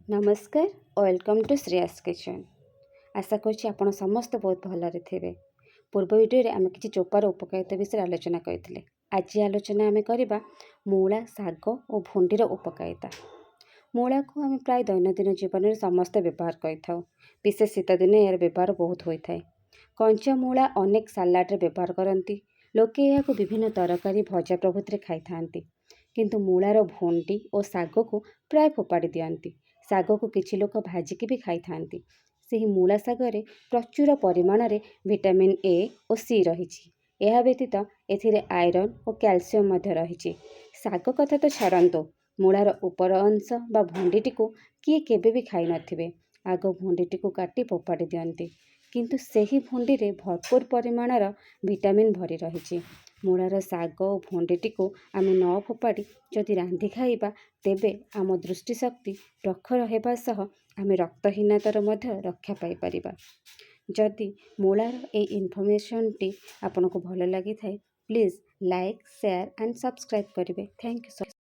नमस्कार welcome to Shreyas kitchen. आशा करुँच आप समस्त बहुत भलरे थे। पूर्व वीडियो आम कि चोपार उपकारिता विषय आलोचना करते। आज आलोचना आम करवा मूला शाग और भुंडीर उपकारिता। मूला को आम प्राय दैनंदिन जीवन में समस्त व्यवहार कर विशेष शीत दिन यार व्यवहार बहुत होता है। कंचा मूला अनेक सालाड्रे व्यवहार करती। लोके या विभिन्न तरकारी भजा प्रभृति खाई था, किंतु मूलार भुंडी और शाग को प्राय फोपाड़ी दियंती। शाग को किछि लोक भाजिकी भी खाई थांती। ସେହି मूला ଶାଗରେ ପ୍ରଚୁର ପରିମାଣରେ ଭିଟାମିନ୍ ए ଓ सी ରହିଛି। ଏହା ବ୍ୟତୀତ ଏଥିରେ ଆଇରନ୍ ଓ କ୍ୟାଲସିୟମ୍ ମଧ୍ୟ ରହିଛି। ଶାଗ କଥା ତ ଛାଡ଼ନ୍ତୁ, ମୂଳାର ଉପର ଅଂଶ ବା ଭଣ୍ଡିଟିକୁ କିଏ କେବେ ବି ଖାଇ ନଥିବେ। ଆଗ ଭଣ୍ଡିଟିକୁ କାଟି ଫୋପାଡ଼ି ଦିଅନ୍ତି, କିନ୍ତୁ ସେହି ଭଣ୍ଡିରେ ଭରପୁର ପରିମାଣର ଭିଟାମିନ୍ ଭରି ରହିଛି। ମୂଳାର ଶାଗ ଓ ଭଣ୍ଡିଟିକୁ ଆମେ ନ ଫୋପାଡ଼ି ଯଦି ରାନ୍ଧି ଖାଇବା, ତେବେ ଆମ ଦୃଷ୍ଟିଶକ୍ତି ପ୍ରଖର ହେବା ସହ ଆମେ ରକ୍ତହୀନତାର ମଧ୍ୟ ରକ୍ଷା ପାଇପାରିବା। ଯଦି ମୂଳାର ଏହି ଇନଫର୍ମେସନ୍ଟି ଆପଣଙ୍କୁ ଭଲ ଲାଗିଥାଏ, please like, share and subscribe କରିବେ। Thank you.